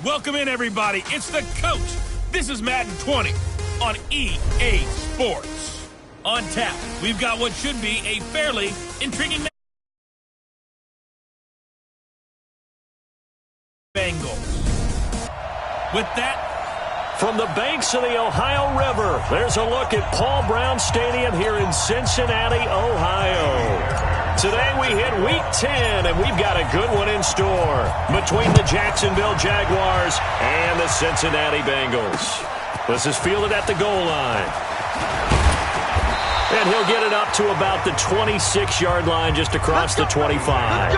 Welcome in, everybody. It's the coach. This is Madden 20 on EA Sports. On tap, we've got what should be a fairly intriguing Bengals. With that, from the banks of the Ohio River, there's a look at Paul Brown Stadium here in Cincinnati, Ohio. Today we hit Week 10, and we've got a good one in store between the Jacksonville Jaguars and the Cincinnati Bengals. This is fielded at the goal line. And he'll get it up to about the 26-yard line just across the 25.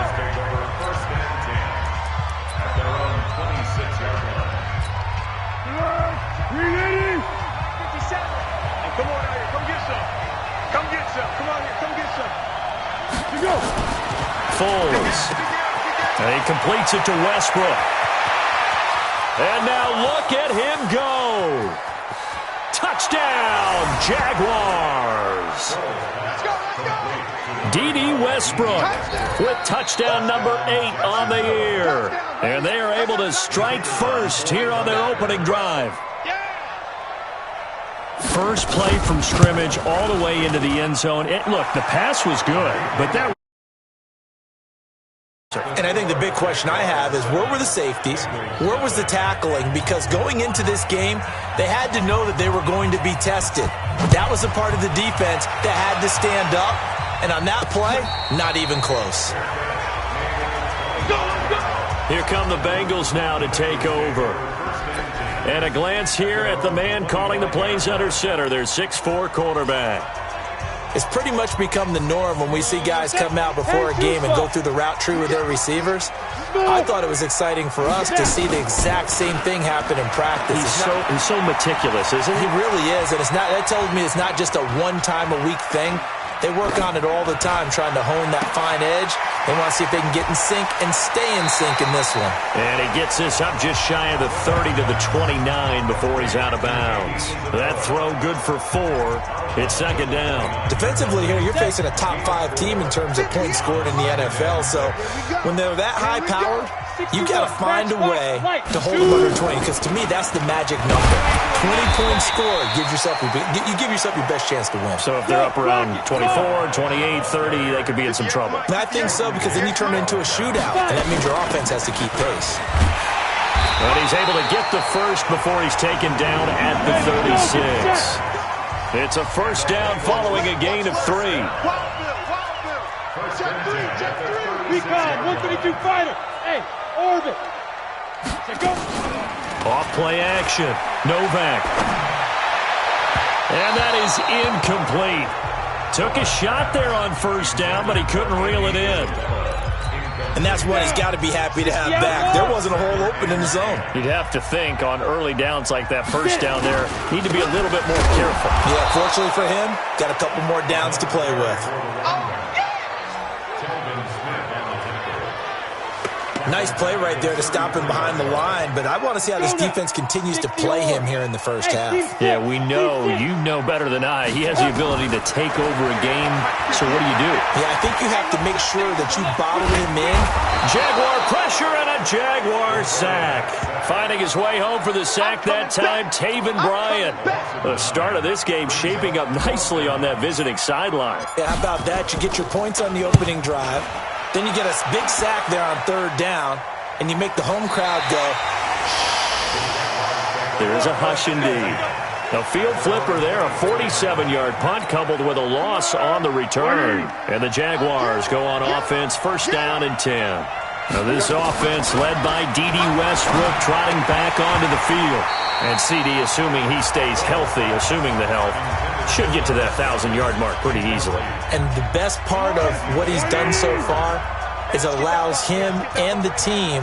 Foles. And he completes it to Westbrook. And now look at him go. Touchdown, Jaguars. D.D. Westbrook with touchdown number 8 on the year. And they are able to strike first here on their opening drive. First play from scrimmage all the way into the end zone. Look, the pass was good, but that... And I think the big question I have is, where were the safeties? Where was the tackling? Because going into this game, they had to know that they were going to be tested. That was a part of the defense that had to stand up. And on that play, not even close. Here come the Bengals now to take over. And a glance here at the man calling the plays under center, their 6'4" quarterback. It's pretty much become the norm when we see guys come out before a game and go through the route tree with their receivers. I thought it was exciting for us to see the exact same thing happen in practice. He's so meticulous, isn't he? He really is, and that tells me it's not just a one-time-a-week thing. They work on it all the time, trying to hone that fine edge. They want to see if they can get in sync and stay in sync in this one. And he gets this up just shy of the 30 to the 29 before he's out of bounds. That throw good for 4. It's second down. Defensively here, you're facing a top-5 team in terms of points scored in the NFL. So when they're that high-powered, you got to find a way to hold them under 20, because to me, that's the magic number. 20 points scored, you give yourself your best chance to win. So if they're up around 24, 28, 30, they could be in some trouble. I think so, because then you turn it into a shootout, and that means your offense has to keep pace. But he's able to get the first before he's taken down at the 36. It's a first down following a gain of 3. Check 3. Recon, 132 fighter. Hey, orbit. Check go. Off play action. Novak. And that is incomplete. Took a shot there on first down, but he couldn't reel it in. And that's what he's got to be happy to have back. There wasn't a hole open in the zone. You'd have to think on early downs like that first down there, need to be a little bit more careful. Yeah, fortunately for him, got a couple more downs to play with. Nice play right there to stop him behind the line, but I want to see how this defense continues to play him here in the first half. Yeah, we know, you know better than I, he has the ability to take over a game, so what do you do? Yeah, I think you have to make sure that you bottle him in. Jaguar pressure and a Jaguar sack. Finding his way home for the sack that time, Taven Bryan. The start of this game shaping up nicely on that visiting sideline. Yeah, how about that? You get your points on the opening drive. Then you get a big sack there on third down, and you make the home crowd go. There is a hush indeed. A field flipper there, a 47-yard punt coupled with a loss on the return. And the Jaguars go on offense, first down and 10. Now this offense led by D.D. Westbrook trotting back onto the field. And C.D., assuming he stays healthy, assuming the health, should get to that 1,000-yard mark pretty easily. And the best part of what he's done so far is allows him and the team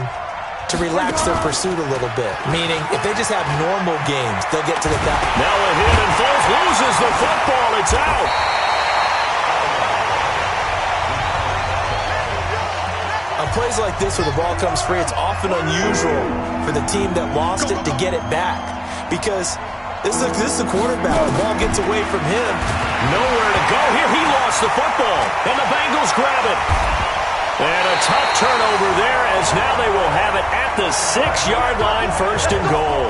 to relax their pursuit a little bit. Meaning, if they just have normal games, they'll get to the back. Now a hit, and Foles loses the football. It's out. On plays like this where the ball comes free, it's often unusual for the team that lost it to get it back. Because This is the quarterback. The ball gets away from him. Nowhere to go here. He lost the football, and the Bengals grab it. And a tough turnover there, as now they will have it at the 6-yard line, 1st and goal.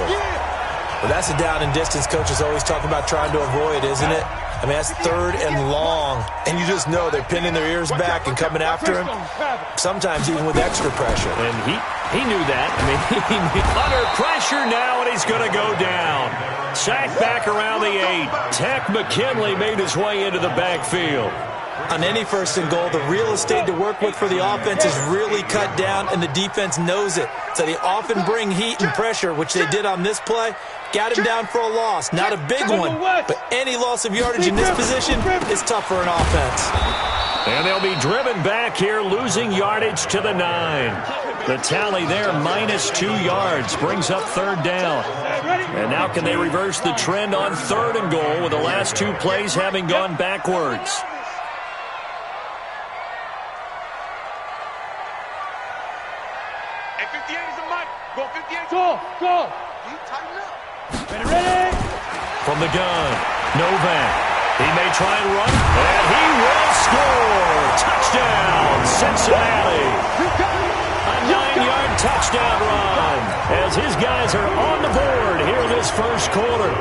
Well, that's a down and distance coaches always talk about trying to avoid, isn't it? I mean, that's 3rd and long, and you just know they're pinning their ears back and coming after him, sometimes even with extra pressure. And he knew that. I mean, under pressure now, and he's going to go down. Sacked back around the 8. Tech McKinley made his way into the backfield. On any 1st and goal, the real estate to work with for the offense is really cut down, and the defense knows it. So they often bring heat and pressure, which they did on this play. Got him down for a loss. Not a big one, but any loss of yardage in this position is tough for an offense. And they'll be driven back here, losing yardage to the 9. The tally there, -2 yards, brings up 3rd down. And now can they reverse the trend on 3rd and goal with the last 2 plays having gone backwards? Hey, 58 is a mic. Go 58. Go. Tighten up. Ready. From the gun, Novak. He may try and run, and he will score. Touchdown, Cincinnati. A 9-yard touchdown run as his guys are on the board here this 1st quarter.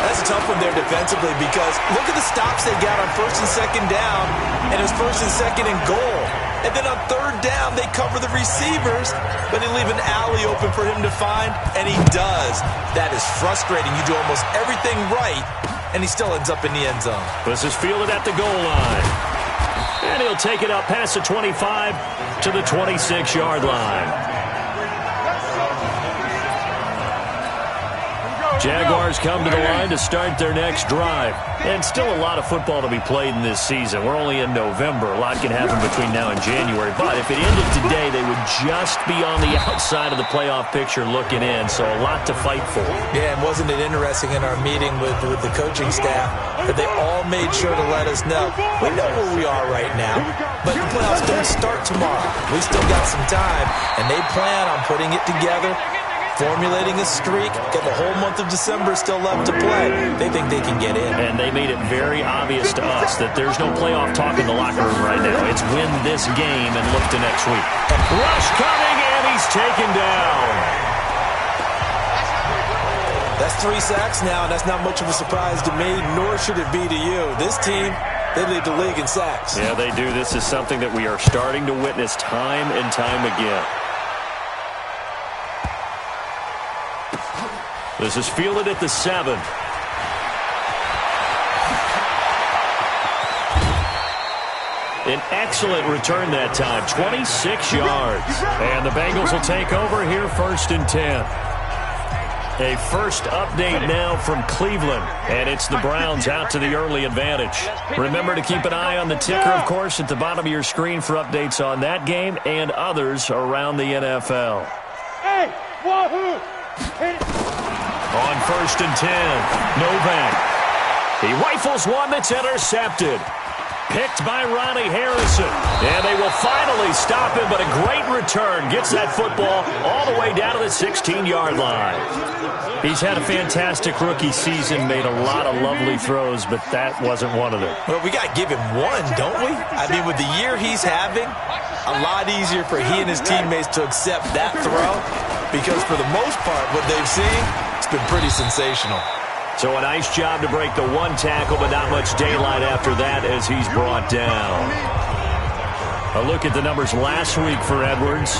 That's a tough one there defensively because look at the stops they got on 1st and 2nd down, and it was 1st and 2nd and goal. And then on 3rd down, they cover the receivers, but they leave an alley open for him to find, and he does. That is frustrating. You do almost everything right, and he still ends up in the end zone. This is fielded at the goal line. And he'll take it up past the 25 to the 26-yard line. Jaguars come to the line to start their next drive. And still a lot of football to be played in this season. We're only in November. A lot can happen between now and January. But if it ended today, they would just be on the outside of the playoff picture looking in. So a lot to fight for. Yeah, and wasn't it interesting in our meeting with the coaching staff that they all made sure to let us know, we know where we are right now, but the playoffs don't start tomorrow. We still got some time, and they plan on putting it together, formulating a streak, got the whole month of December still left to play. They think they can get in. And they made it very obvious to us that there's no playoff talk in the locker room right now. It's win this game and look to next week. Rush coming, and he's taken down. That's 3 sacks now, and that's not much of a surprise to me, nor should it be to you. This team, they lead the league in sacks. Yeah, they do. This is something that we are starting to witness time and time again. This is fielded at the 7. An excellent return that time, 26 yards. And the Bengals will take over here 1st and 10. A first update now from Cleveland, and it's the Browns out to the early advantage. Remember to keep an eye on the ticker, of course, at the bottom of your screen for updates on that game and others around the NFL. Hey, wahoo! On 1st and 10, Novak. He rifles one that's intercepted. Picked by Ronnie Harrison. And they will finally stop him, but a great return. Gets that football all the way down to the 16-yard line. He's had a fantastic rookie season, made a lot of lovely throws, but that wasn't one of them. Well, we got to give him one, don't we? I mean, with the year he's having, a lot easier for he and his teammates to accept that throw because for the most part, what they've seen, it's been pretty sensational. So a nice job to break the 1 tackle, but not much daylight after that as he's brought down. A look at the numbers last week for Edwards.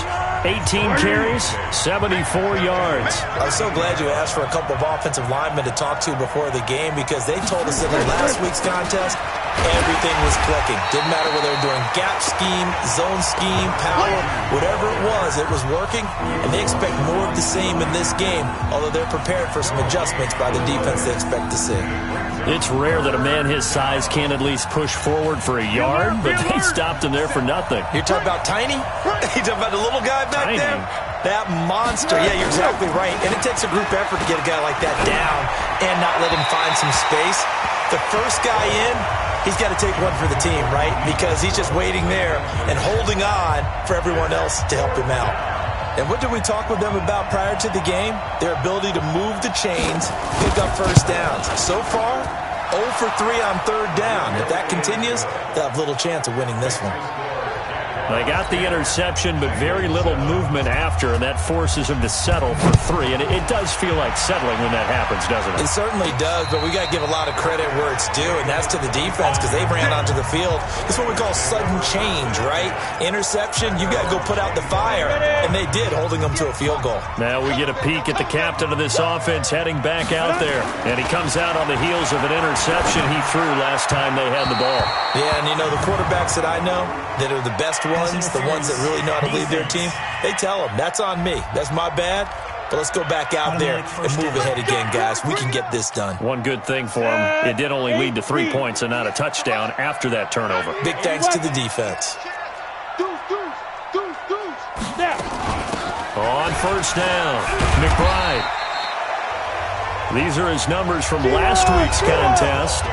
18 carries, 74 yards. I was so glad you asked for a couple of offensive linemen to talk to before the game because they told us in the last week's contest, everything was clicking. Didn't matter whether they were doing gap scheme, zone scheme, power, whatever it was working. And they expect more of the same in this game, although they're prepared for some adjustments by the defense they expect to see. It's rare that a man his size can at least push forward for a yard, but they stopped him there for nothing. You're talking about Tiny? You're talking about the little guy back Tiny. there? That monster. Yeah, you're exactly right. And it takes a group effort to get a guy like that down and not let him find some space. The first guy in, he's got to take one for the team, right? Because he's just waiting there and holding on for everyone else to help him out. And what did we talk with them about prior to the game? Their ability to move the chains, pick up first downs. So far, 0 for 3 on third down. If that continues, they'll have little chance of winning this one. They got the interception, but very little movement after, and that forces them to settle for 3. And it does feel like settling when that happens, doesn't it? It certainly does, but we got to give a lot of credit where it's due, and that's to the defense because they ran onto the field. It's what we call sudden change, right? Interception, you got to go put out the fire, and they did, holding them to a field goal. Now we get a peek at the captain of this offense heading back out there, and he comes out on the heels of an interception he threw last time they had the ball. Yeah, and you know, the quarterbacks that I know that are the best ones, the ones that really know how to lead their team, they tell them, that's on me. That's my bad. But let's go back out there and move ahead again, guys. We can get this done. One good thing for them, it did only lead to 3 points and not a touchdown after that turnover. Big thanks to the defense. On first down, McBride. These are his numbers from last week's contest.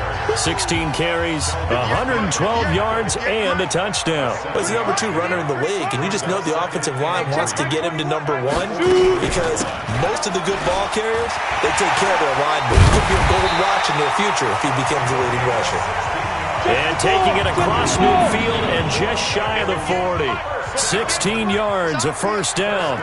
16 carries, 112 yards, and a touchdown. He's the number 2 runner in the league, and you just know the offensive line wants to get him to number 1 because most of the good ball carriers, they take care of their line, but he could be a gold watch in their future if he becomes the leading rusher. And taking it across midfield and just shy of the 40. 16 yards, a first down.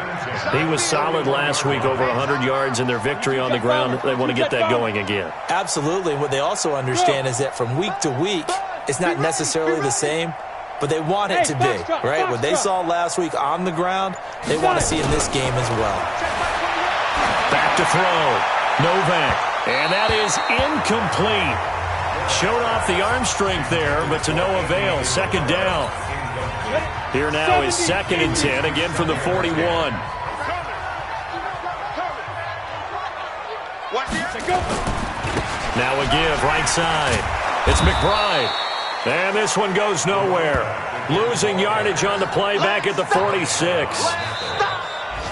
He was solid last week, over 100 yards in their victory on the ground. They want to get that going again. Absolutely. What they also understand is that from week to week, it's not necessarily the same, but they want it to be, right? What they saw last week on the ground, they want to see in this game as well. Back to throw. Novak. And that is incomplete. Showed off the arm strength there, but to no avail. Second down. Here now is 2nd and 10, again from the 41. Now a give, right side. It's McBride. And this one goes nowhere. Losing yardage on the play back at the 46.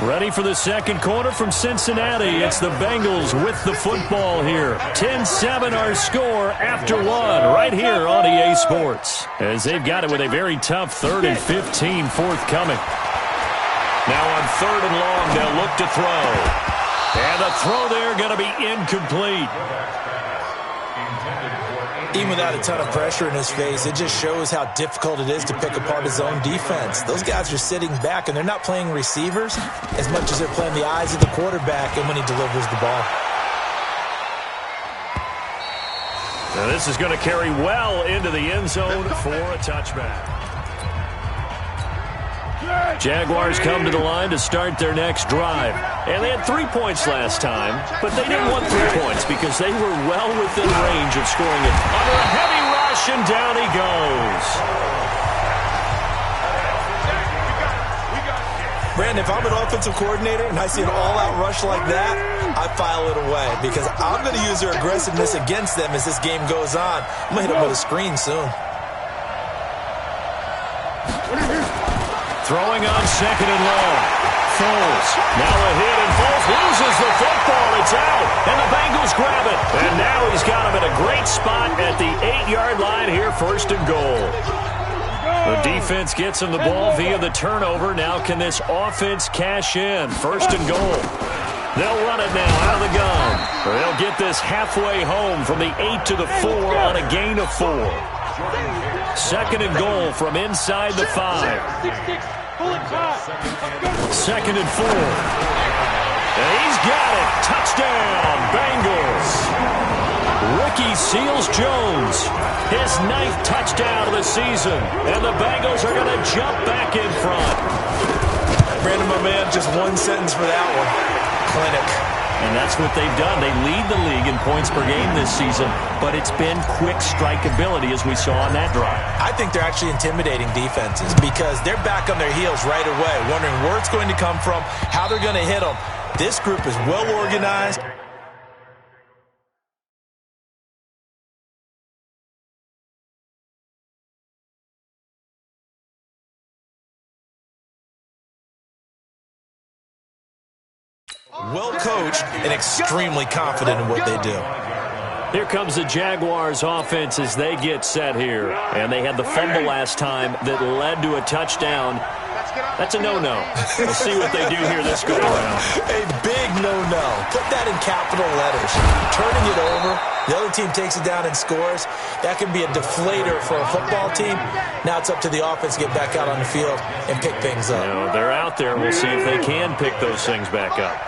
Ready for the second quarter from Cincinnati. It's the Bengals with the football here. 10-7 our score after 1 right here on EA Sports. As they've got it with a very tough 3rd and 15 forthcoming. Now on 3rd and long, they'll look to throw. And the throw there going to be incomplete. Even without a ton of pressure in his face, it just shows how difficult it is to pick apart his own defense. Those guys are sitting back, and they're not playing receivers as much as they're playing the eyes of the quarterback and when he delivers the ball. Now this is going to carry well into the end zone for a touchback. Jaguars come to the line to start their next drive. And they had 3 points last time, but they didn't want 3 points because they were well within range of scoring it. Under a heavy rush, and down he goes. Brandon, if I'm an offensive coordinator and I see an all-out rush like that, I file it away because I'm going to use their aggressiveness against them as this game goes on. I'm going to hit them with a screen soon. Throwing on 2nd and long. Foles. Now a hit, and Foles loses the football. It's out, and the Bengals grab it. And now he's got him in a great spot at the 8-yard line here, 1st and goal. The defense gets him the ball via the turnover. Now can this offense cash in? 1st and goal. They'll run it now out of the gun. They'll get this halfway home from the 8 to the 4 on a gain of 4. 2nd and goal from inside the 5. 2nd and 4. And he's got it. Touchdown, Bengals. Ricky Seals-Jones, his 9th touchdown of the season. And the Bengals are going to jump back in front. Brandon, my man, just one sentence for that one. Clinic. And that's what they've done. They lead the league in points per game this season, but it's been quick strike ability as we saw on that drive. I think they're actually intimidating defenses because they're back on their heels right away, wondering where it's going to come from, how they're going to hit them. This group is well organized. Well coached and extremely confident in what they do. Here comes the Jaguars offense as they get set here. And they had the fumble last time that led to a touchdown. That's a no-no. We'll see what they do here this go-around. A big no-no. Put that in capital letters. Turning it over. The other team takes it down and scores. That can be a deflator for a football team. Now it's up to the offense to get back out on the field and pick things up. You know, they're out there. We'll see if they can pick those things back up.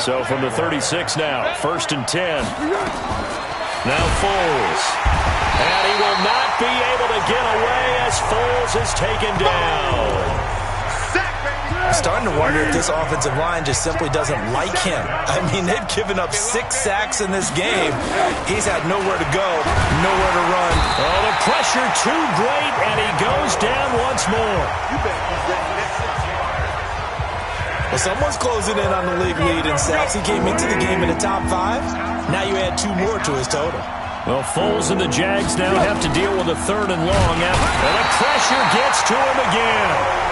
So from the 36 now, 1st and 10. Now Foles. And he will not be able to get away as Foles is taken down. I'm starting to wonder if this offensive line just simply doesn't like him. I mean, they've given up 6 sacks in this game. He's had nowhere to go, nowhere to run. Oh, the pressure too great, and he goes down once more. Well, someone's closing in on the league lead in sacks. He came into the game in the top 5. Now you add 2 more to his total. Well, Foles and the Jags now have to deal with a 3rd and long. And the pressure gets to him again.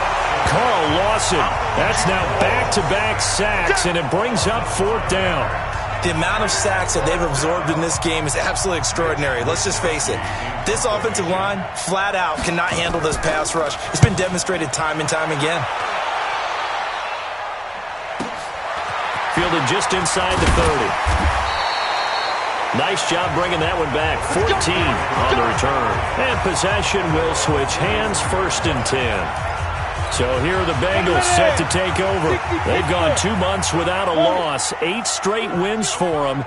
Carl Lawson, that's now back-to-back sacks, and it brings up 4th down. The amount of sacks that they've absorbed in this game is absolutely extraordinary. Let's just face it. This offensive line, flat out, cannot handle this pass rush. It's been demonstrated time and time again. Fielded just inside the 30. Nice job bringing that one back. 14 on the return. And possession will switch hands, 1st and 10. So here are the Bengals set to take over. They've gone 2 months without a loss. 8 straight wins for them.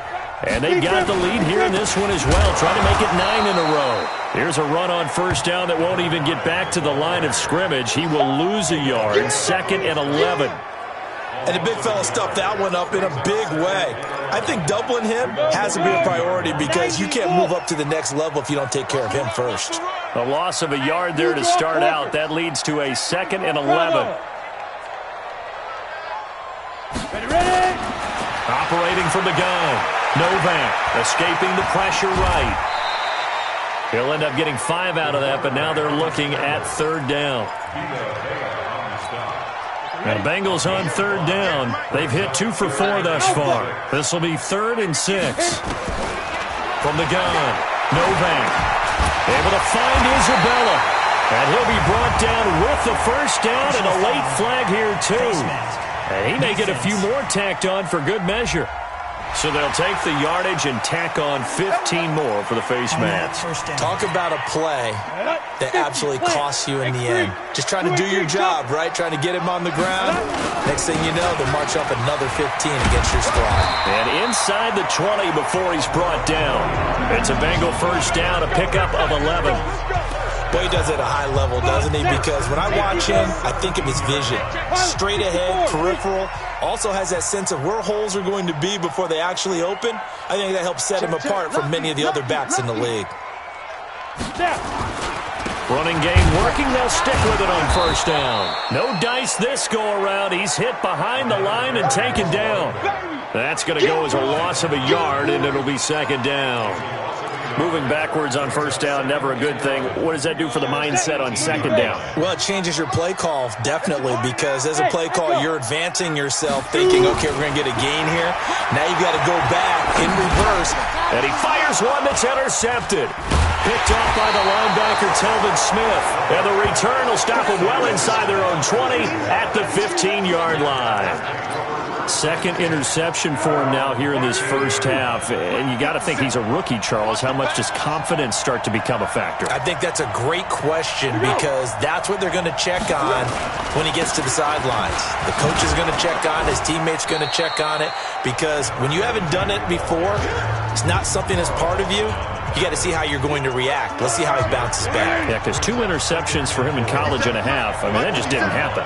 And they got the lead here in this one as well, trying to make it 9 in a row. Here's a run on 1st down that won't even get back to the line of scrimmage. He will lose a yard. 2nd and 11. And the big fella stuffed that one up in a big way. I think doubling him has to be a priority because you can't move up to the next level if you don't take care of him first. A loss of a yard there to start out. That leads to a 2nd and 11. Ready. Operating from the gun. Novak escaping the pressure right. He'll end up getting 5 out of that, but now they're looking at 3rd down. The Bengals on 3rd down. They've hit 2 for 4 thus far. This will be 3rd and 6. From the gun, Novak able to find Isabella. And he'll be brought down with the 1st down and a late flag here too. And he may get a few more tacked on for good measure. So they'll take the yardage and tack on 15 more for the face mask. Talk about a play that absolutely costs you in the end. Just trying to do your job, right? Trying to get him on the ground. Next thing you know, they'll march up another 15 against your squad. And inside the 20 before he's brought down. It's a Bengal 1st down, a pickup of 11. Boy, he does it at a high level, doesn't he? Because when I watch him, I think of his vision. Straight ahead, peripheral. Also has that sense of where holes are going to be before they actually open. I think that helps set him apart from many of the other backs in the league. Running game working. They'll stick with it on 1st down. No dice this go-around. He's hit behind the line and taken down. That's going to go as a loss of a yard, and it'll be 2nd down. Moving backwards on 1st down, never a good thing. What does that do for the mindset on 2nd down? Well, it changes your play call, definitely, because as a play call, you're advancing yourself, thinking, okay, we're going to get a gain here. Now you've got to go back in reverse. And he fires one that's intercepted. Picked off by the linebacker, Telvin Smith. And the return will stop him well inside their own 20 at the 15-yard line. 2nd interception for him now here in this 1st half. And you got to think he's a rookie, Charles. How much does confidence start to become a factor? I think that's a great question because that's what they're going to check on when he gets to the sidelines. The coach is going to check on, his teammates going to check on it, because when you haven't done it before, it's not something that's part of you. You got to see how you're going to react. Let's see how he bounces back. Yeah, because 2 interceptions for him in college and a half. I mean, that just didn't happen.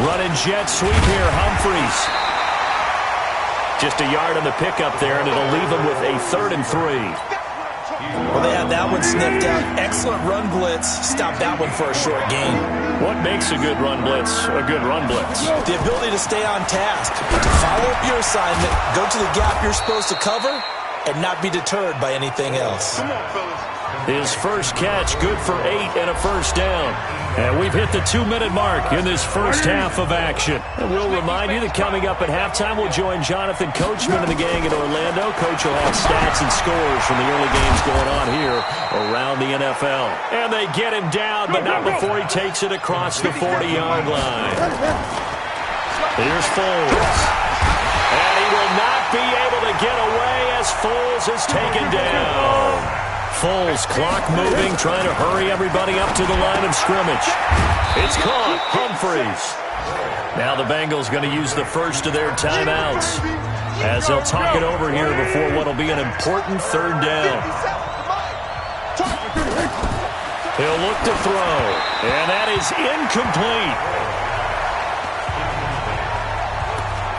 Running jet sweep here, Humphreys. Just a yard on the pickup there, and it'll leave him with a 3rd and 3. Well, they had that one sniffed out. Excellent run blitz. Stop that one for a short gain. What makes a good run blitz a good run blitz? The ability to stay on task, to follow up your assignment, go to the gap you're supposed to cover, and not be deterred by anything else. Come on, fellas. His first catch, good for 8 and a first down. And we've hit the 2-minute mark in this first half of action. And we'll remind you that coming up at halftime, we'll join Jonathan Coachman and the gang in Orlando. Coach will have stats and scores from the early games going on here around the NFL. And they get him down, but not before he takes it across the 40-yard line. Here's Foles. And he will not be able to get away as Foles is taken down. Foles, clock moving, trying to hurry everybody up to the line of scrimmage. It's caught. Humphries. Now the Bengals going to use the first of their timeouts as they'll talk it over here before what will be an important third down. He'll look to throw, and that is incomplete.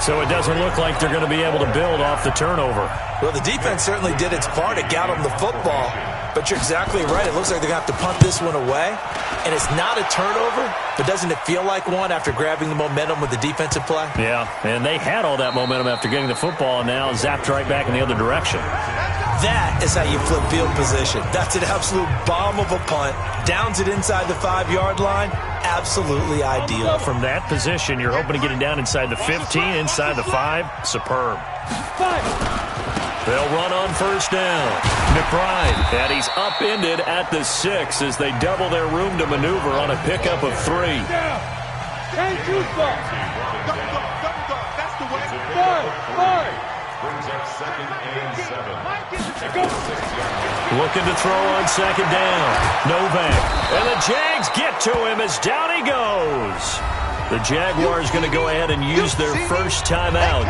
So it doesn't look like they're going to be able to build off the turnover. Well, the defense certainly did its part. It got them the football. But you're exactly right. It looks like they're going to have to punt this one away. And it's not a turnover, but doesn't it feel like one after grabbing the momentum with the defensive play? Yeah, and they had all that momentum after getting the football and now zapped right back in the other direction. That is how you flip field position. That's an absolute bomb of a punt. Downs it inside the 5-yard line. Absolutely ideal. From that position, you're hoping to get it down inside the 15, inside the 5. Superb. They'll run on first down. McBride, and he's upended at the 6 as they double their room to maneuver on a pickup of 3. Can't shoot ball. That's the way. Five. Brings up 2nd and 7. Looking to throw on second down. Novak. And the Jags get to him as down he goes. The Jaguars going to go ahead and use their first timeout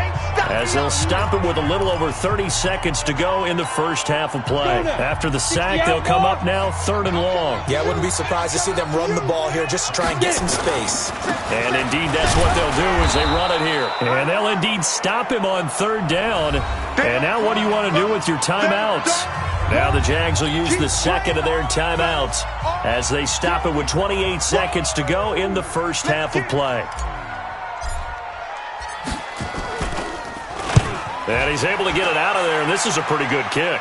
as they'll stop it with a little over 30 seconds to go in the first half of play. After the sack, they'll come up now 3rd and long. Yeah, I wouldn't be surprised to see them run the ball here just to try and get some space. And indeed, that's what they'll do as they run it here. And they'll indeed stop him on 3rd down. And now what do you want to do with your timeouts? Now the Jags will use the second of their timeouts as they stop it with 28 seconds to go in the first half of play. And he's able to get it out of there, and this is a pretty good kick.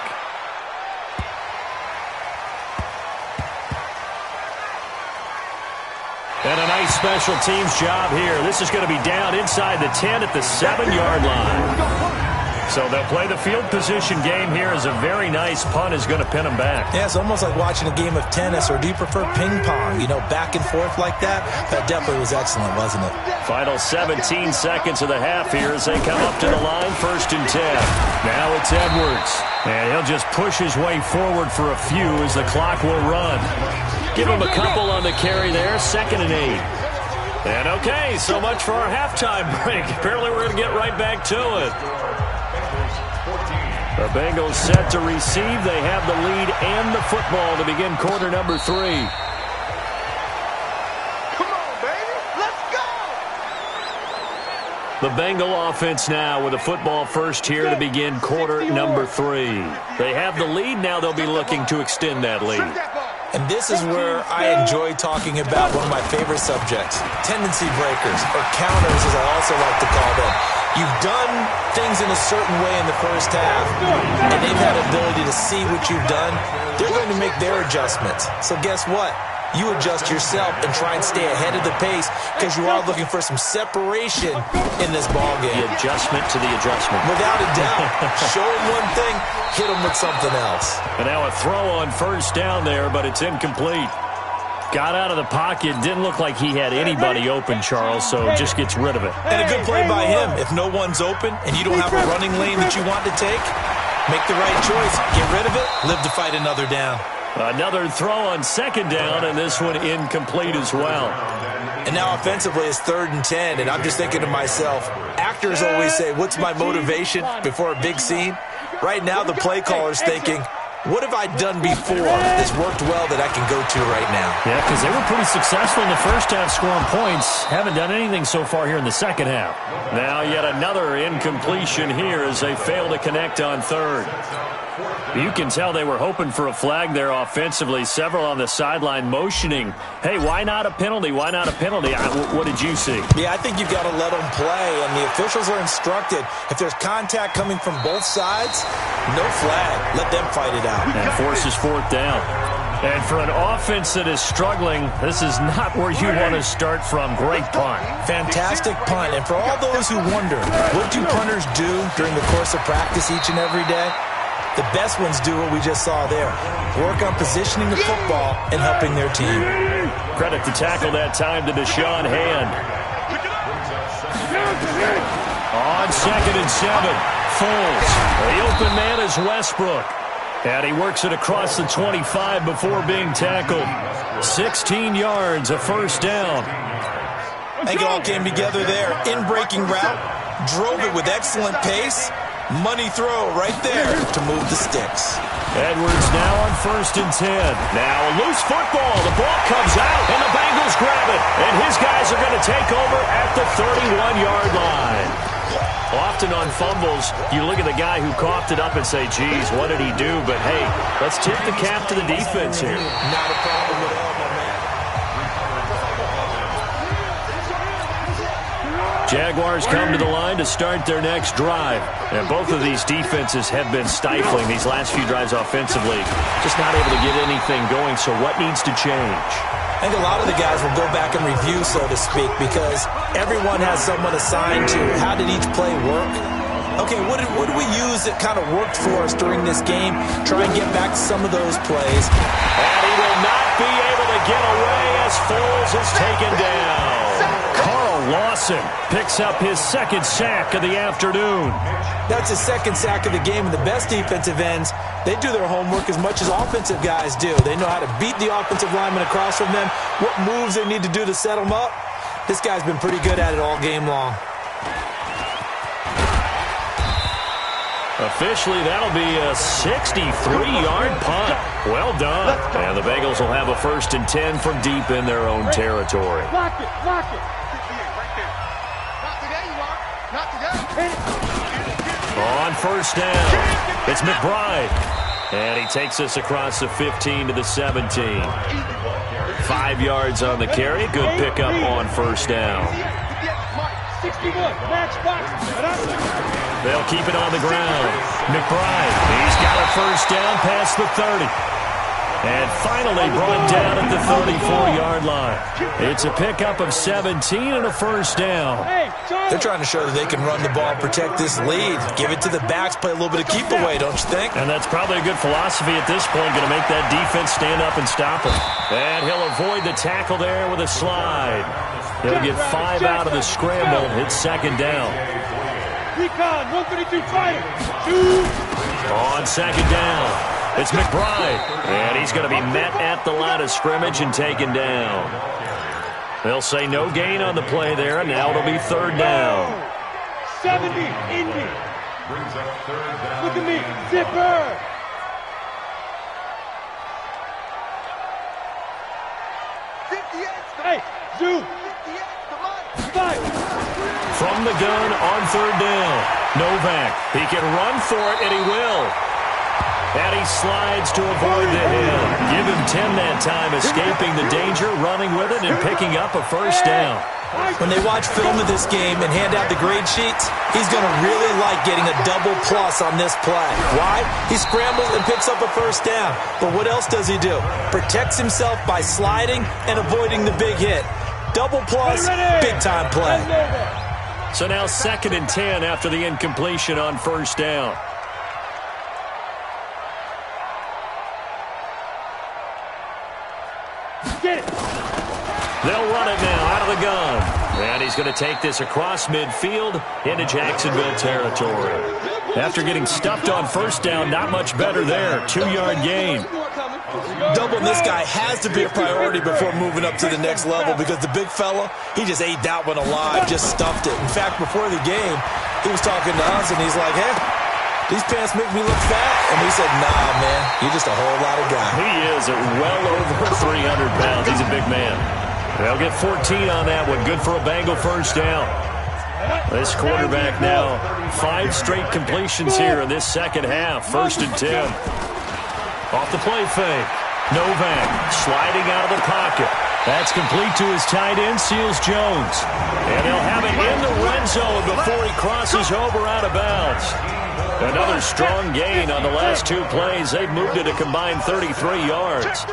And a nice special teams job here. This is going to be down inside the 10 at the 7-yard line. So they'll play the field position game here as a very nice punt is going to pin them back. Yeah, it's almost like watching a game of tennis, or do you prefer ping pong? You know, back and forth like that? That definitely was excellent, wasn't it? Final 17 seconds of the half here as they come up to the line, 1st and 10. Now it's Edwards. And he'll just push his way forward for a few as the clock will run. Give him a couple on the carry there, 2nd and 8. And okay, so much for our halftime break. Apparently we're going to get right back to it. The Bengals set to receive. They have the lead and the football to begin quarter number 3. Come on, baby. Let's go. The Bengal offense now with a football first here to begin quarter number 3. They have the lead. Now they'll be looking to extend that lead. And this is where I enjoy talking about one of my favorite subjects, tendency breakers, or counters as I also like to call them. You've done things in a certain way in the first half, and they've had the ability to see what you've done. They're going to make their adjustments. So guess what? You adjust yourself and try and stay ahead of the pace because you are looking for some separation in this ballgame. The adjustment to the adjustment. Without a doubt. Show them one thing, hit them with something else. And now a throw on first down there, but it's incomplete. Got out of the pocket. Didn't look like he had anybody open, Charles, so just gets rid of it. And a good play by him. If no one's open and you don't have a running lane that you want to take, make the right choice. Get rid of it. Live to fight another down. Another throw on second down, and this one incomplete as well. And now offensively it's 3rd and 10, and I'm just thinking to myself, actors always say, what's my motivation before a big scene? Right now the play caller's thinking, what have I done before that's worked well that I can go to right now? Yeah, because they were pretty successful in the first half scoring points. Haven't done anything so far here in the second half. Now yet another incompletion here as they fail to connect on 3rd. You can tell they were hoping for a flag there offensively. Several on the sideline motioning, hey, why not a penalty? Why not a penalty? What did you see? Yeah, I think you've got to let them play, and the officials are instructed. If there's contact coming from both sides, no flag. Let them fight it out. And forces fourth down. And for an offense that is struggling, this is not where you want to start from. Great punt. Fantastic punt. And for all those who wonder, what do punters do during the course of practice each and every day? The best ones do what we just saw there. Work on positioning the football and helping their team. Credit the tackle that time to Deshaun Hand. On 2nd and 7, Foles. The open man is Westbrook. And he works it across the 25 before being tackled. 16 yards, a first down. I think it all came together there. In-breaking route, drove it with excellent pace. Money throw right there to move the sticks. Edwards now on 1st and 10. Now a loose football. The ball comes out, and the Bengals grab it. And his guys are going to take over at the 31-yard line. Often on fumbles, you look at the guy who coughed it up and say, geez, what did he do? But, hey, let's tip the cap to the defense here. Not a problem at all, my man. Jaguars come to the line to start their next drive. And both of these defenses have been stifling these last few drives offensively. Just not able to get anything going, so what needs to change? I think a lot of the guys will go back and review, so to speak, because everyone has someone assigned to how did each play work. Okay, what did we use that kind of worked for us during this game? Try and get back to some of those plays. And he will not be able to get away as Foles is taken down. Carl Lawson picks up his 2nd sack of the afternoon. That's his 2nd sack of the game, and the best defensive ends, they do their homework as much as offensive guys do. They know how to beat the offensive lineman across from them, what moves they need to do to set them up. This guy's been pretty good at it all game long. Officially, that'll be a 63-yard punt. Well done. And the Bengals will have a 1st and 10 from deep in their own territory. Lock it, lock it. On 1st down, it's McBride. And he takes us across the 15 to the 17. 5 yards on the carry. Good pickup on 1st down. 61, match box. They'll keep it on the ground. McBride, he's got a 1st down past the 30. And finally brought down at the 34-yard line. It's a pickup of 17 and a 1st down. They're trying to show that they can run the ball, protect this lead. Give it to the backs, play a little bit of keep away, don't you think? And that's probably a good philosophy at this point, going to make that defense stand up and stop him. And he'll avoid the tackle there with a slide. He'll get 5 out of the scramble. It's 2nd down. Recon, 132 fighter. On 2nd down, it's McBride. And he's going to be met at the line of scrimmage and taken down. They'll say no gain on the play there, and now it'll be 3rd down. 70, Indy. Look at me, zipper. Hey, Zoo. From the gun on 3rd down. Novak, he can run for it, and he will. And he slides to avoid the hit. Give him 10 that time, escaping the danger, running with it, and picking up a 1st down. When they watch film of this game and hand out the grade sheets, he's going to really like getting a double plus on this play. Why? He scrambles and picks up a 1st down. But what else does he do? Protects himself by sliding and avoiding the big hit. Double plus, big-time play. So now 2nd and 10 after the incompletion on 1st down. Get it. They'll run it now out of the gun. And he's going to take this across midfield into Jacksonville territory. After getting stuffed on 1st down, not much better there. 2-yard gain. Doubling this guy has to be a priority before moving up to the next level because the big fella, he just ate that one alive, just stuffed it. In fact, before the game, he was talking to us, and he's like, hey, these pants make me look fat. And we said, nah, man, you're just a whole lot of guy. He is at well over 300 pounds. He's a big man. They'll get 14 on that one. Good for a Bengal 1st down. This quarterback now 5 straight completions here in this second half. 1st and 10. Off the play fake. Novak sliding out of the pocket. That's complete to his tight end, Seals Jones. And they'll have it in the red zone before he crosses over out of bounds. Another strong gain on the last 2 plays. They've moved it a combined 33 yards.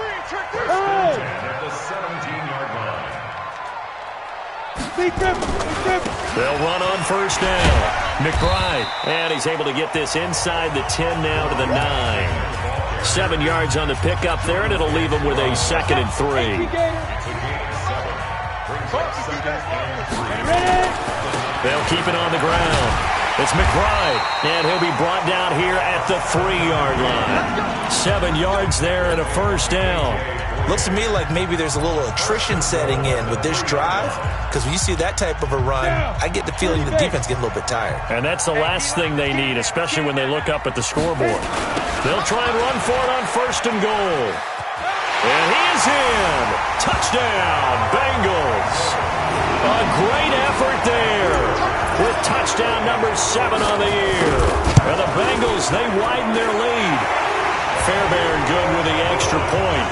They'll run on 1st down. McBride, and he's able to get this inside the 10 now to the 9. 7 yards on the pickup there, and it'll leave him with a 2nd and 3. They'll keep it on the ground. It's McBride, and he'll be brought down here at the 3-yard line. 7 yards there and a 1st down. Looks to me like maybe there's a little attrition setting in with this drive, because when you see that type of a run, I get the feeling the defense getting a little bit tired. And that's the last thing they need, especially when they look up at the scoreboard. They'll try and run for it on 1st and goal. And he is in. Touchdown, Bengals. A great effort there with touchdown number 7 on the year. And the Bengals, they widen their lead. Fairbairn good with the extra point.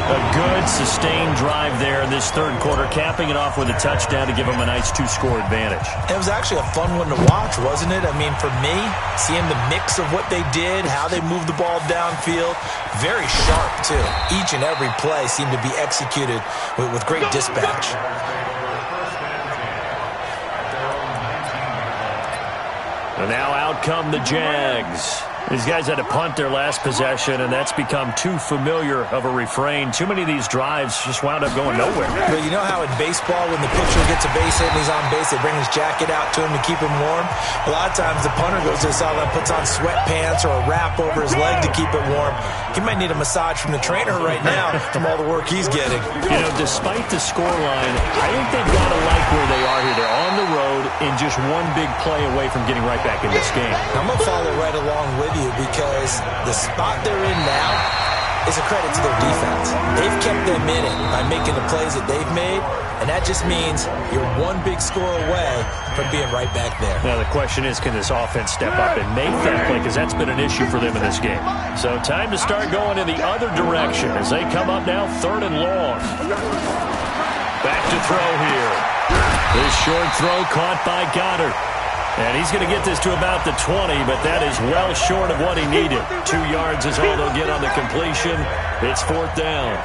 A good, sustained drive there in this 3rd quarter, capping it off with a touchdown to give them a nice 2-score advantage. It was actually a fun one to watch, wasn't it? I mean, for me, seeing the mix of what they did, how they moved the ball downfield, very sharp, too. Each and every play seemed to be executed with great dispatch. And now out come the Jags. These guys had to punt their last possession, and that's become too familiar of a refrain. Too many of these drives just wound up going nowhere. Well, you know how in baseball, when the pitcher gets a base hit and he's on base, they bring his jacket out to him to keep him warm? A lot of times the punter goes to the sideline, puts on sweatpants or a wrap over his leg to keep it warm. He might need a massage from the trainer right now from all the work he's getting. You know, despite the scoreline, I think they've got to like where they are here. They're on the road and just one big play away from getting right back in this game. I'm going to follow right along with you, because the spot they're in now is a credit to their defense. They've kept them in it by making the plays that they've made, and that just means you're one big score away from being right back there. Now the question is, can this offense step up and make that play, because that's been an issue for them in this game. So time to start going in the other direction as they come up now 3rd and long. Back to throw here. This short throw caught by Goddard. And he's going to get this to about the 20, but that is well short of what he needed. 2 yards is all they'll get on the completion. It's 4th down.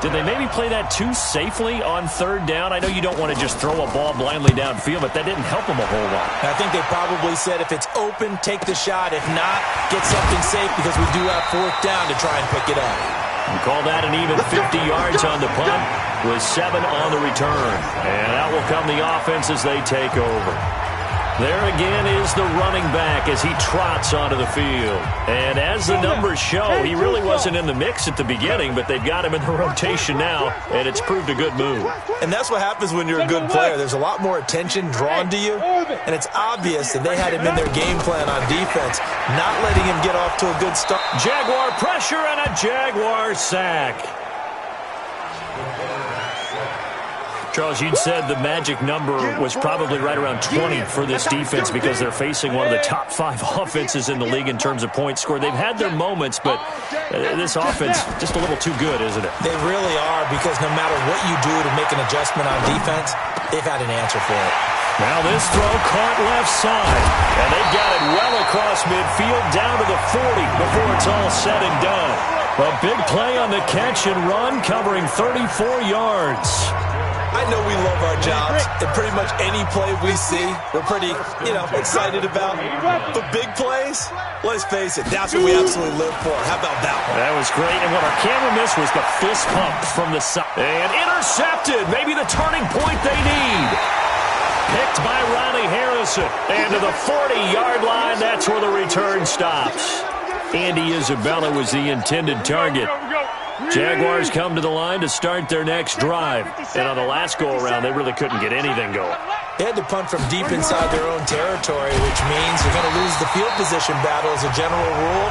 Did they maybe play that too safely on 3rd down? I know you don't want to just throw a ball blindly downfield, but that didn't help them a whole lot. I think they probably said if it's open, take the shot. If not, get something safe, because we do have 4th down to try and pick it up. You call that an even 50 yards on the punt with 7 on the return. And out will come the offense as they take over. There again is the running back as he trots onto the field. And as the numbers show, he really wasn't in the mix at the beginning, but they've got him in the rotation now, and it's proved a good move. And that's what happens when you're a good player. There's a lot more attention drawn to you, and it's obvious that they had him in their game plan on defense, not letting him get off to a good start. Jaguar pressure and a Jaguar sack. Charles, you'd said the magic number was probably right around 20 for this defense because they're facing one of the top 5 offenses in the league in terms of points scored. They've had their moments, but this offense just a little too good, isn't it? They really are, because no matter what you do to make an adjustment on defense, they've had an answer for it. Now this throw caught left side, and they've got it well across midfield down to the 40 before it's all said and done. A big play on the catch and run covering 34 yards. I know we love our jobs, and pretty much any play we see, we're pretty, excited about. But big plays, let's face it, that's what we absolutely live for. How about that one? That was great, and what our camera missed was the fist pump from the side. And intercepted, maybe the turning point they need. Picked by Ronnie Harrison. And to the 40-yard line, that's where the return stops. Andy Isabella was the intended target. Jaguars come to the line to start their next drive. And on the last go-around, they really couldn't get anything going. They had to punt from deep inside their own territory, which means you're going to lose the field position battle as a general rule.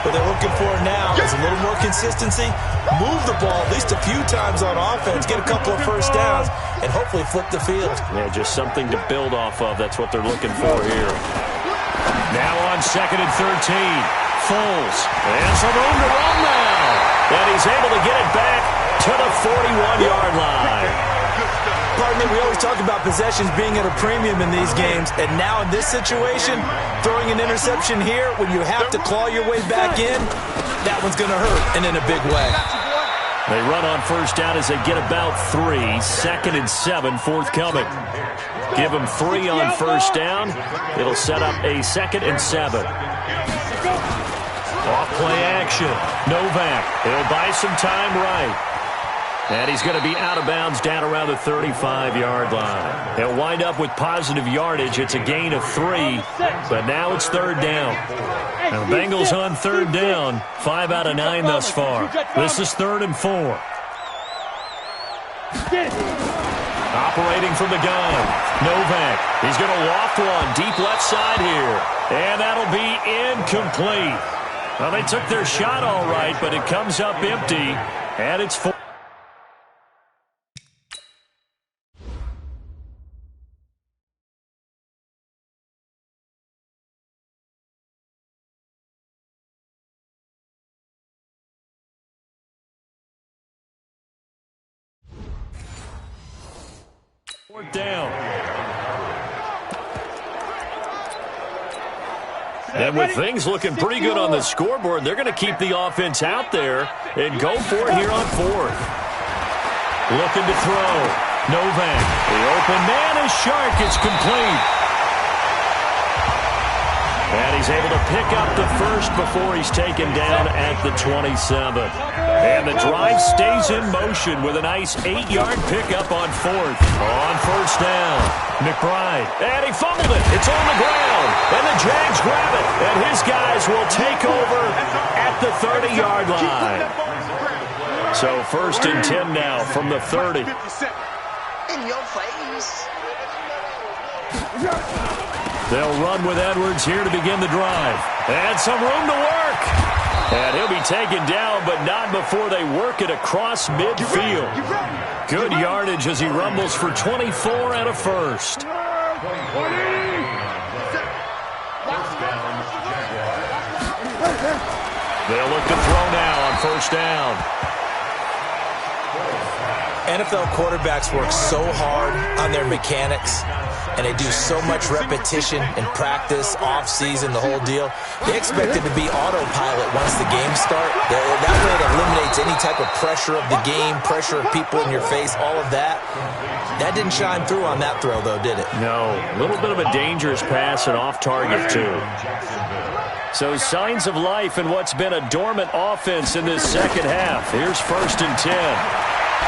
What they're looking for now is a little more consistency, move the ball at least a few times on offense, get a couple of first downs, and hopefully flip the field. Yeah, just something to build off of. That's what they're looking for here. Now on 2nd and 13. Foles. And some room to run now. And he's able to get it back to the 41-yard line. Pardon me, we always talk about possessions being at a premium in these games, and now in this situation, throwing an interception here when you have to claw your way back in, that one's going to hurt, and in a big way. They run on first down as they get about 3. 2nd and 7 forthcoming. Give them 3 on first down. It'll set up a 2nd and 7. Off play action. Novak. He'll buy some time right. And he's going to be out of bounds down around the 35-yard line. He'll wind up with positive yardage. It's a gain of 3, but now it's 3rd down. And the Bengals on 3rd down, 5 out of 9 thus far. This is 3rd and 4. Operating from the gun, Novak. He's going to loft one deep left side here. And that'll be incomplete. Well, they took their shot all right, but it comes up empty. And it's 4. Down. And with things looking pretty good on the scoreboard, they're going to keep the offense out there and go for it here on 4th. Looking to throw. Novak. The open man is Shark. It's complete. And he's able to pick up the first before he's taken down at the 27. And the drive stays in motion with a nice 8-yard pickup on 4th. On first down, McBride. And he fumbled it. It's on the ground. And the Jags grab it. And his guys will take over at the 30-yard line. So 1st and 10 now from the 30. In your face. They'll run with Edwards here to begin the drive. And some room to work. And he'll be taken down, but not before they work it across midfield. Good yardage as he rumbles for 24 and a first. They'll look to throw now on first down. NFL quarterbacks work so hard on their mechanics, and they do so much repetition and practice, off-season, the whole deal. They expect it to be autopilot once the games start. That way it eliminates any type of pressure of the game, pressure of people in your face, all of that. That didn't shine through on that throw, though, did it? No. A little bit of a dangerous pass and off target, too. So signs of life in what's been a dormant offense in this second half. Here's 1st and 10.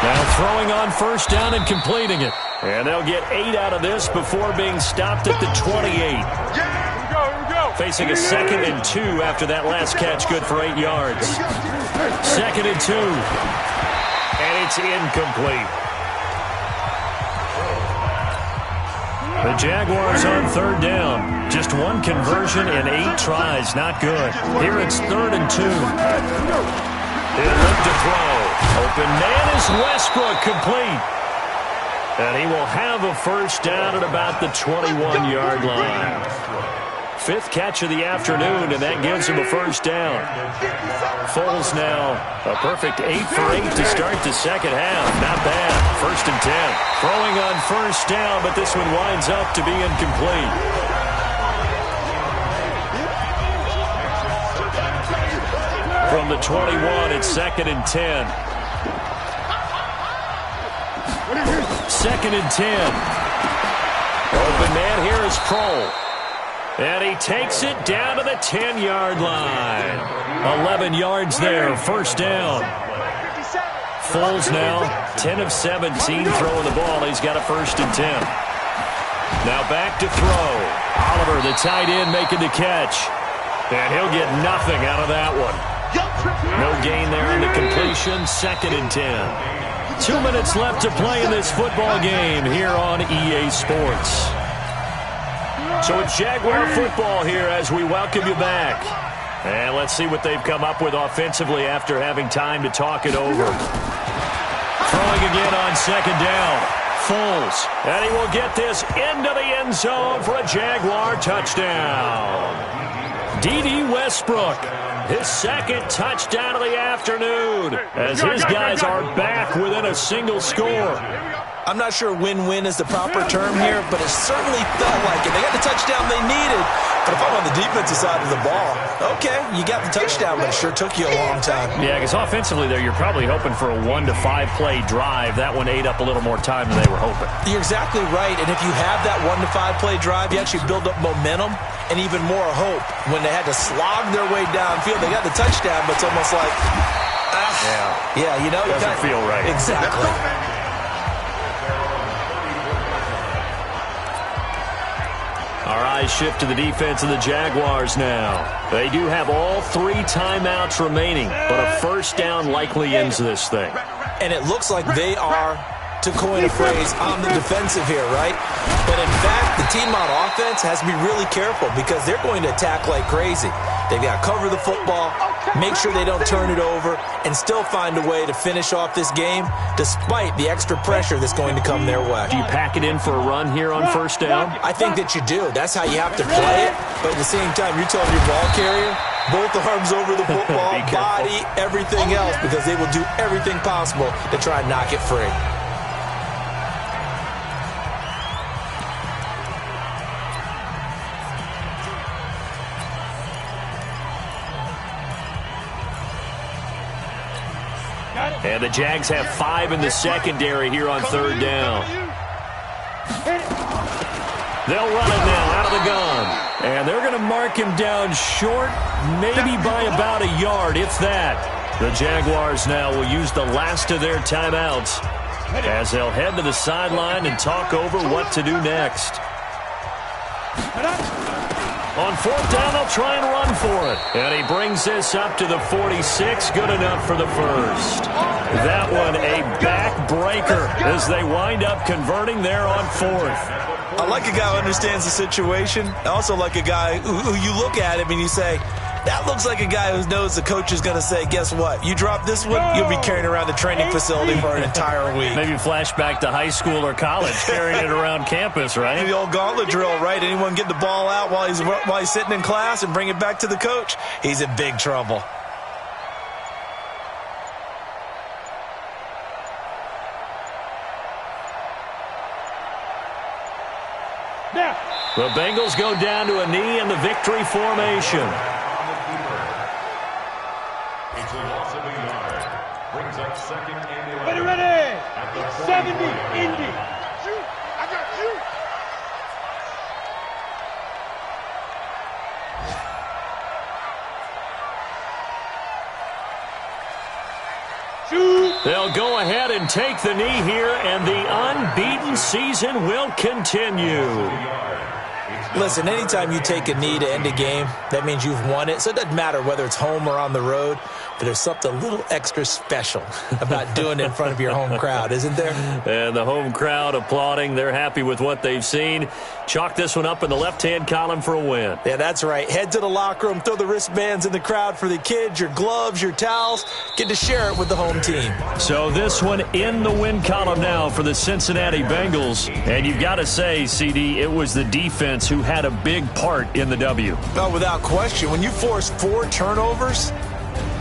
Now throwing on first down and completing it. And they'll get 8 out of this before being stopped at the 28. Here we go. Facing a 2nd and 2 after that last catch, good for 8 yards. 2nd and 2. And it's incomplete. The Jaguars on 3rd down. Just 1 conversion in 8 tries. Not good. Here it's 3rd and 2. He'll look to throw. Open man is Westbrook, complete. And he will have a first down at about the 21-yard line. 5th catch of the afternoon, and that gives him a first down. Foles now a perfect 8 for 8 to start the second half. Not bad. 1st and 10. Throwing on first down, but this one winds up to be incomplete. From the 21, it's 2nd and 10. 2nd and 10. Open man here is Kroll. And he takes it down to the 10-yard line. 11 yards there, first down. Foles now, 10 of 17 throwing the ball. He's got a 1st and 10. Now back to throw. Oliver, the tight end, making the catch. And he'll get nothing out of that one. No gain there in the completion, 2nd and 10. 2 minutes left to play in this football game here on EA Sports. So it's Jaguar football here as we welcome you back. And let's see what they've come up with offensively after having time to talk it over. Throwing again on second down. Foles. And he will get this into the end zone for a Jaguar touchdown. D.D. Westbrook, his second touchdown of the afternoon, as his guys are back within a single score. I'm not sure win-win is the proper term here, but it certainly felt like it. They got the touchdown they needed, but if I'm on the defensive side of the ball, okay, you got the touchdown, but it sure took you a long time. Yeah, because offensively there, you're probably hoping for a 1 to 5 play drive. That one ate up a little more time than they were hoping. You're exactly right, and if you have that 1 to 5 play drive, you actually build up momentum and even more hope. When they had to slog their way downfield, they got the touchdown, but it's almost like, yeah, you know, doesn't feel right. Exactly. Our eyes shift to the defense of the Jaguars now. They do have all 3 timeouts remaining, but a first down likely ends this thing. And it looks like they are, to coin a phrase, on the defensive here, right? But in fact, the team on offense has to be really careful because they're going to attack like crazy. They've got to cover the football, make sure they don't turn it over, and still find a way to finish off this game despite the extra pressure that's going to come their way. Do you pack it in for a run here on first down? I think that you do. That's how you have to play it. But at the same time, you're telling your ball carrier, both arms over the football, body, everything else, because they will do everything possible to try and knock it free. And the Jags have 5 in the secondary here on third down. They'll run it now out of the gun. And they're going to mark him down short, maybe by about a yard, if that. The Jaguars now will use the last of their timeouts as they'll head to the sideline and talk over what to do next. On fourth down, they'll try and run for it. And he brings this up to the 46. Good enough for the first. That one a backbreaker as they wind up converting there on fourth. I like a guy who understands the situation. I also like a guy who you look at him and you say, that looks like a guy who knows the coach is going to say, guess what? You drop this one, you'll be carrying around the training facility for an entire week. Maybe flashback to high school or college, carrying it around campus, right? The old gauntlet drill, right? Anyone get the ball out while he's sitting in class and bring it back to the coach? He's in big trouble. The Bengals go down to a knee in the victory formation. Ready. 70, Indy. Shoot. I got you. Shoot. They'll go ahead and take the knee here, and the unbeaten season will continue. Listen, anytime you take a knee to end a game, that means you've won it. So it doesn't matter whether it's home or on the road, but there's something a little extra special about doing it in front of your home crowd, isn't there? And the home crowd applauding. They're happy with what they've seen. Chalk this one up in the left-hand column for a win. Yeah, that's right. Head to the locker room, throw the wristbands in the crowd for the kids, your gloves, your towels. Get to share it with the home team. So this one in the win column now for the Cincinnati Bengals. And you've got to say, CD, it was the defense who had a big part in the W. Oh, without question. When you force 4 turnovers,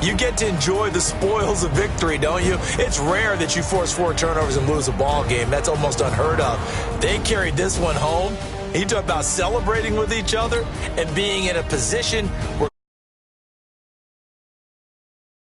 you get to enjoy the spoils of victory, don't you? It's rare that you force 4 turnovers and lose a ball game. That's almost unheard of. They carried this one home. He talked about celebrating with each other and being in a position where